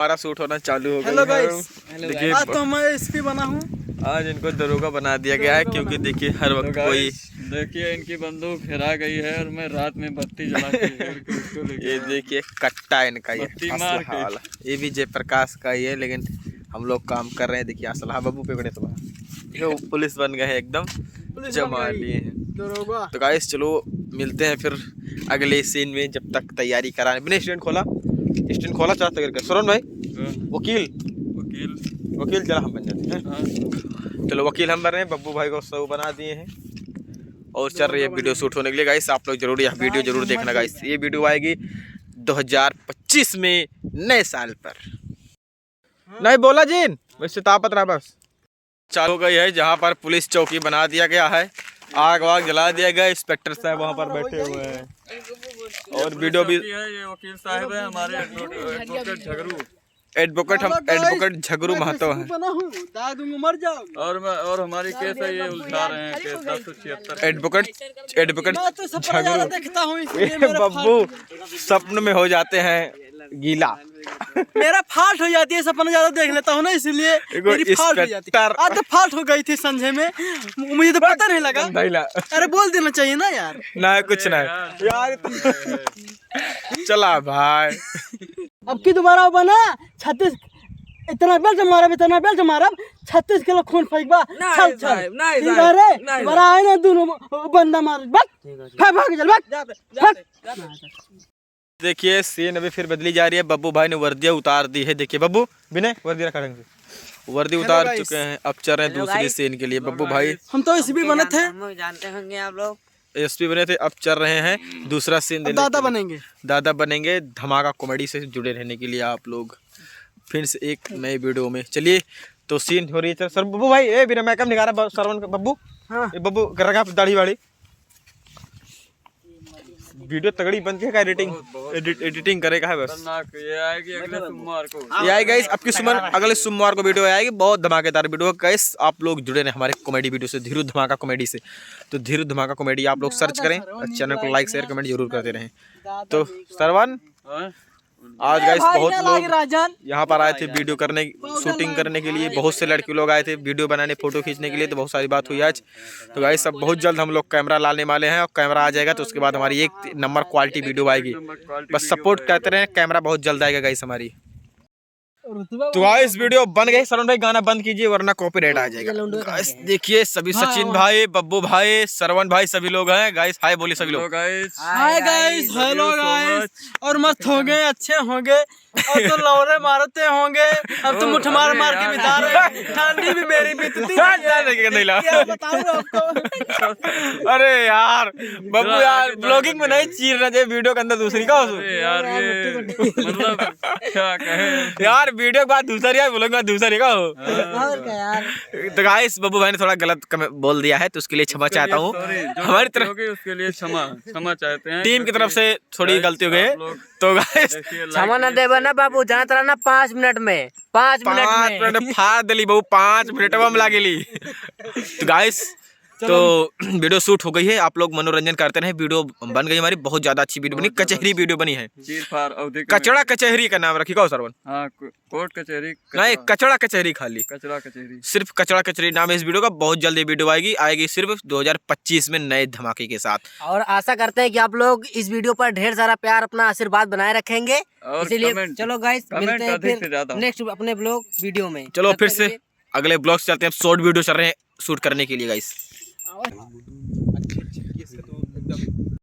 हमारा शूट होना चालू हो गया। हेलो गाइस, देखिए आज तो मैं एसपी बना हूँ। आज इनको दरोगा बना दिया गया है क्योंकि देखिए हर वक्त कोई देखिए इनकी बंदूक हेरा गई है और मैं रात में बत्ती जला के उसको लेके ये देखिए कट्टा इनका ये बत्ती मार के। वाला ये भी जयप्रकाश का ही है, लेकिन हम लोग काम कर रहे हैं। देखिए असलहा बाबू पे बड़े तो पुलिस बन गए हैं, एकदम जमा लिए हैं। दरोगा तो गाइस चलो मिलते हैं फिर अगले सीन में, जब तक तैयारी कराने। बिना स्टैंड खोला चाहता करके सरोन भाई वकील चला हम बन जाते हैं। चलो वकील हम बन रहे हैं, बब्बू भाई को सब बना दिए हैं और चल रही है वीडियो शूट होने के लिए। गाइस आप लोग जरूर यह वीडियो जरूर देखना गाइस। ये वीडियो आएगी 2025 में नए साल पर। नहीं बोला जीन वैसे तापत रहा बस चालू गई है, जहाँ पर पुलिस चौकी बना दिया गया है। आग वाग जला दिया गया। इंस्पेक्टर साहब वहाँ पर बैठे हुए हैं और वीडियो भी ये वकील साहब है हमारे एडवोकेट झगरू। एडवोकेट झगरू महतो है मर जाओ। और हमारी केस है ये उलझा रहे हैं केस 1076। एडवोकेट मैं तो सपना ज्यादा देखता हूँ इसलिए मेरा बब्बू सपन में हो जाते हैं गीला। मेरा फाल्ट हो जाती है, सपना ज्यादा देख लेता हूँ ना इसलिए मेरी फाल्ट हो जाती है। आज तो फाल्ट हो गई थी संजय में, मुझे तो पता नहीं लगा। अरे बोल देना चाहिए ना यार। ना कुछ ना यार चला भाई अब की दोबारा बना 36 इतना बेल्ट मारा 36 किलो खून फेंकबा। चल दोबारा आए ना दोनों बंदा मार भाग चल। देखिए सीन अभी फिर बदली जा रही है। बब्बू भाई ने वर्दियाँ उतार दी है। देखिए बब्बू बिना वर्दी रखा ढंग से वर्दी उतार चुके हैं। अब चल रहे हैं दूसरी सीन के लिए। बब्बू भाई हम तो एसपी बने थे, जानते होंगे आप लोग। एसपी बने थे, अब चल रहे हैं दूसरा सीन देने। दादा बनेंगे धमाका कॉमेडी से जुड़े रहने के लिए आप लोग फिर से एक नए वीडियो में। चलिए तो सीन हो रही है सर। बब्बू भाई ए बिना मेकअप निकाल रहा सरवन बब्बू। हाँ। बब्बू कर रखा दाढ़ी वाड़ी वीडियो तगड़ी बनती है। एडिटिंग करेगा है बस। ये आएगी अगले सोमवार को। ये आएगा अगले सोमवार को वीडियो आएगी। बहुत धमाकेदार वीडियो। गाइस आप लोग जुड़े रहे हमारे कॉमेडी वीडियो से, धीरू धमाका कॉमेडी से। तो धीरू धमाका कॉमेडी आप लोग सर्च करें और चैनल को लाइक शेयर कमेंट जरूर करते रहें। तो सरवन आज गाइस बहुत लोग यहाँ पर आए थे वीडियो करने शूटिंग करने के लिए। बहुत से लड़के लोग आए थे वीडियो बनाने फोटो खींचने के लिए। तो बहुत सारी बात हुई आज। तो गाइस अब बहुत जल्द हम लोग कैमरा लाने वाले हैं और कैमरा आ जाएगा तो उसके बाद हमारी एक नंबर क्वालिटी वीडियो आएगी। बस सपोर्ट करते रहे, कैमरा बहुत जल्द आएगा गाइस हमारी। तो गाइस वीडियो बन गई। सरोन भाई गाना बंद कीजिए वरना कॉपीराइट आ जाएगा। गाइस देखिए सभी सचिन भाई बब्बू भाई सरवन भाई सभी लोग हैं। गाइस हाय बोलिए सभी लोग। Hi guys, hello guys. और मस्त होंगे, अच्छे होंगे और तो लौरे मारते होंगे। अब तो मुठ मार के बिता रहे। ठंडी भी मेरी बीतती है। बताऊं आपको। अरे यार बब्बू यार ब्लॉगिंग में नहीं चीर रहे थे वीडियो के अंदर दूसरी का यार ये मतलब क्या कहे यार वीडियो के बाद दूसरी है ब्लॉग के बाद दूसरी का हो। और क्या यार। तो गाइस बब्बू भाई ने थोड़ा गलत बोल दिया है तो उसके लिए क्षमा चाहता हूँ। हमारी तरफ उसके लिए क्षमा चाहते हैं। टीम की तरफ से थोड़ी गलती हो गई। तो गाइस क्षमा न देबा ना बाबू, जाना तरह ना 5 मिनट में 5 मिनट में फाड़ दिली बहू 5 मिनट में लागेली। तो गाइस तो वीडियो शूट हो गई है। आप लोग मनोरंजन करते रहे। वीडियो बन गई हमारी बहुत ज्यादा अच्छी वीडियो बनी। कचहरी वीडियो बनी है। कचड़ा कचहरी का नाम रखी का सरवन। हाँ कोर्ट कचहरी नहीं कचड़ा कचहरी खाली कचरा कचहरी सिर्फ कचड़ा कचहरी नाम है इस वीडियो का। बहुत जल्दी वीडियो आएगी सिर्फ 2025 में नए धमाके के साथ। और आशा करते हैं कि आप लोग इस वीडियो पर ढेर सारा प्यार अपना आशीर्वाद बनाए रखेंगे। इसीलिए चलो गाइस मिलते हैं फिर नेक्स्ट अपने ब्लॉग वीडियो में। चलो फिर से अगले ब्लॉग से चलते हैं। शॉर्ट वीडियो चल रहे हैं शूट करने के लिए गाइस।